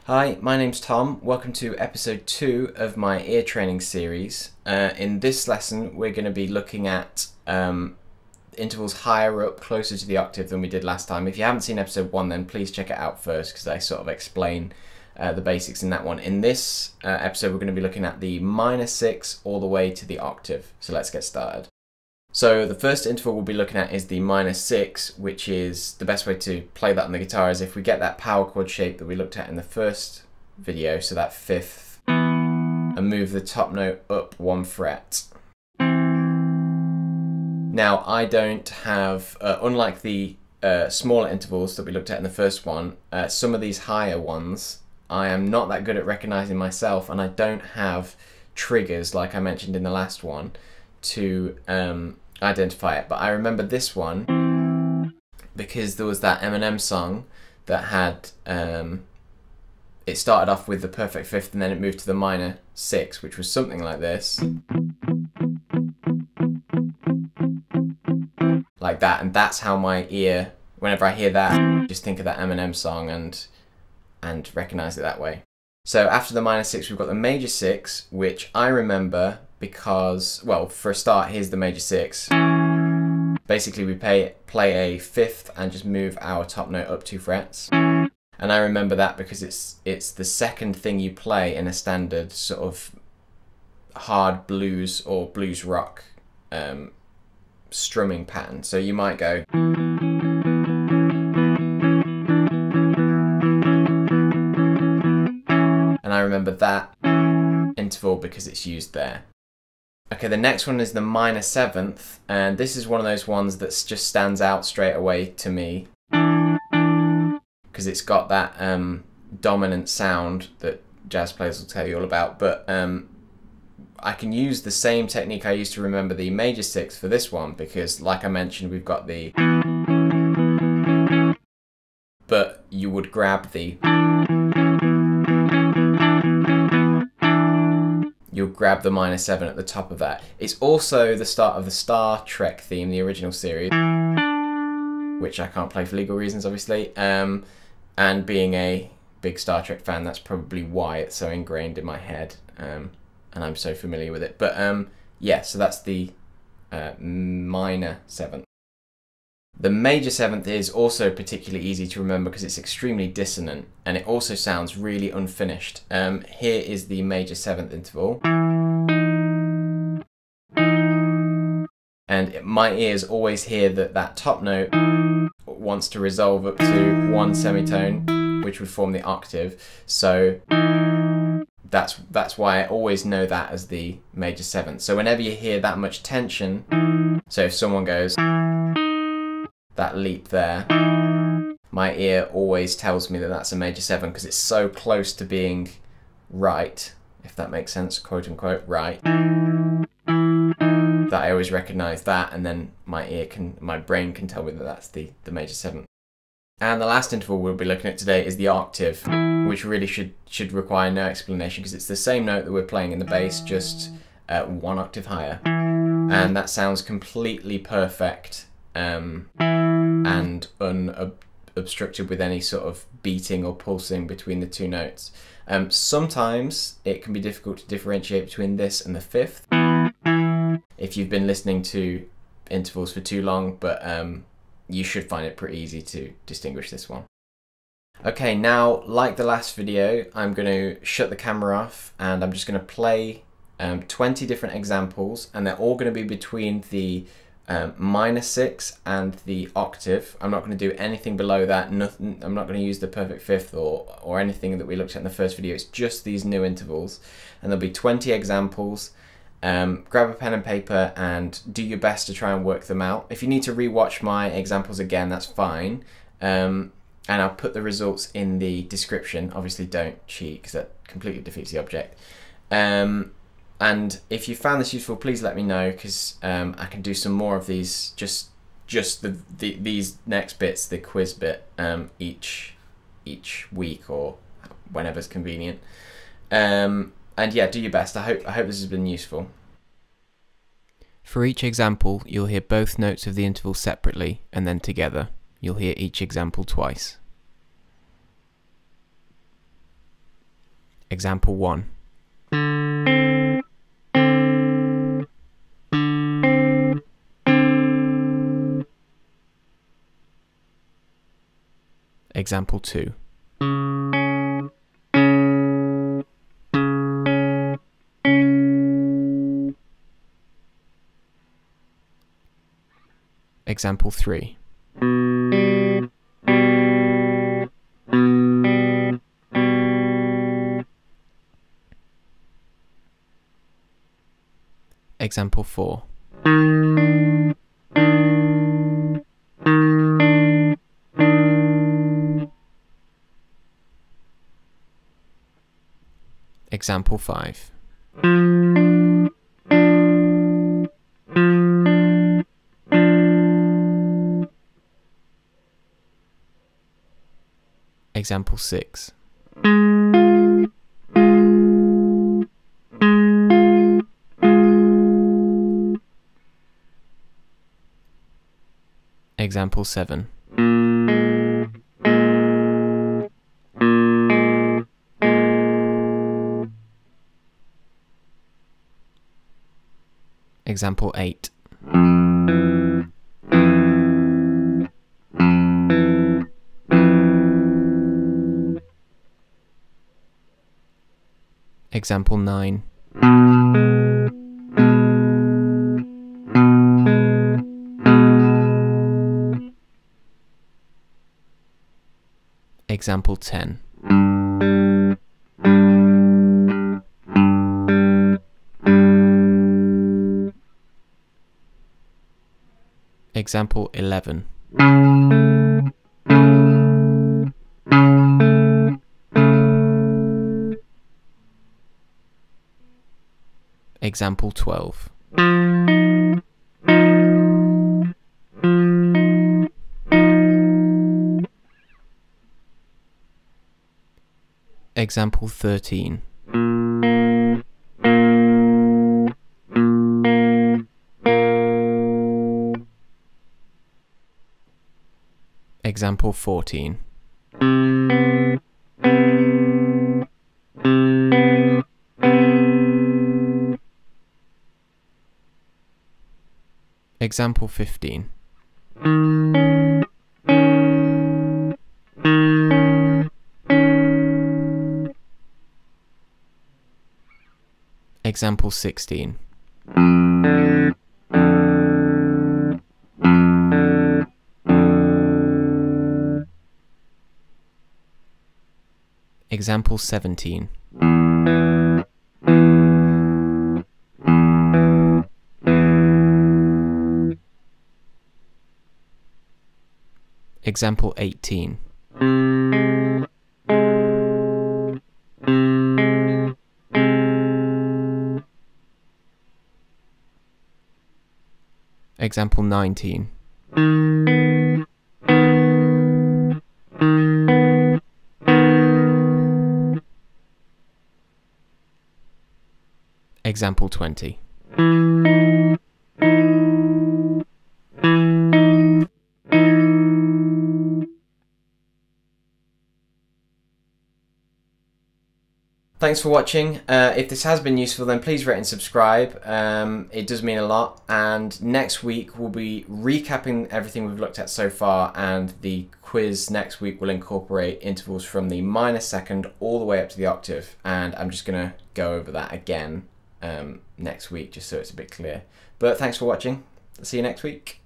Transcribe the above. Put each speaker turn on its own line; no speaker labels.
Hi, my name's Tom. Welcome to episode 2 of my ear training series. In this lesson we're going to be looking at intervals higher up, closer to the octave than we did last time. If you haven't seen episode 1 then please check it out first because I sort of explain the basics in that one. In this episode we're going to be looking at the minor 6 all the way to the octave. So let's get started. So the first interval we'll be looking at is the minor 6, which is the best way to play that on the guitar is if we get that power chord shape that we looked at in the first video, so that 5th, and move the top note up 1 fret. Now I don't have, unlike the smaller intervals that we looked at in the first one, some of these higher ones I am not that good at recognizing myself, and I don't have triggers like I mentioned in the last one to identify it. But I remember this one because there was that Eminem song that had it started off with the perfect 5th and then it moved to the minor 6, which was something like this, like that. And that's how my ear, whenever I hear that, just think of that Eminem song and recognize it that way. So after the minor 6 we've got the major 6, which I remember because, well, for a start, here's the major 6. Basically we play a 5th and just move our top note up 2 frets. And I remember that because it's the second thing you play in a standard sort of hard blues or blues rock strumming pattern. So you might go, and I remember that interval because it's used there. Okay, the next one is the minor 7th, and this is one of those ones that just stands out straight away to me because it's got that dominant sound that jazz players will tell you all about. But I can use the same technique I used to remember the major 6 for this one because, like I mentioned, we've got the, but you would grab the, you'll grab the minor 7 at the top of that. It's also the start of the Star Trek theme, the original series, which I can't play for legal reasons, obviously. And being a big Star Trek fan, that's probably why it's so ingrained in my head, and I'm so familiar with it. But yeah, so that's the minor 7th. The major 7th is also particularly easy to remember because it's extremely dissonant and it also sounds really unfinished. Here is the major 7th interval. And my ears always hear that top note wants to resolve up to 1 semitone, which would form the octave. So that's why I always know that as the major 7th. So whenever you hear that much tension, so if someone goes, that leap there, my ear always tells me that that's a major 7 because it's so close to being right, if that makes sense, quote unquote right, that I always recognize that, and then my brain can tell me that that's the major 7. And the last interval we'll be looking at today is the octave, which really should require no explanation because it's the same note that we're playing in the bass, just 1 octave higher, and that sounds completely perfect and unobstructed with any sort of beating or pulsing between the 2 notes. Sometimes it can be difficult to differentiate between this and the 5th if you've been listening to intervals for too long, but you should find it pretty easy to distinguish this one. Okay, now like the last video, I'm going to shut the camera off and I'm just going to play 20 different examples, and they're all going to be between the minor 6 and the octave. I'm not going to do anything below that. Nothing. I'm not going to use the perfect 5th or anything that we looked at in the first video. It's just these new intervals, and there'll be 20 examples. Grab a pen and paper and do your best to try and work them out. If you need to rewatch my examples again, that's fine. And I'll put the results in the description. Obviously don't cheat because that completely defeats the object. And if you found this useful, please let me know because I can do some more of these, just these next bits, the quiz bit, each week or whenever's convenient. And yeah, do your best. I hope this has been useful. For each example, you'll hear both notes of the interval separately and then together. You'll hear each example twice. Example 1. Example 2. Example 3. Example 4. Example 5. Example 6. Example 7. Example 8. Example 9. Example 10. Example 11. Example 12. Example 13. Example 14. Example 15. Example 16. Example 17. Example 18. Example 19. Example 20. Thanks for watching. If this has been useful, then please rate and subscribe. It does mean a lot. And next week we'll be recapping everything we've looked at so far, and the quiz next week will incorporate intervals from the minor second all the way up to the octave. And I'm just going to go over that again next week, just so it's a bit clear. But thanks for watching. See you next week.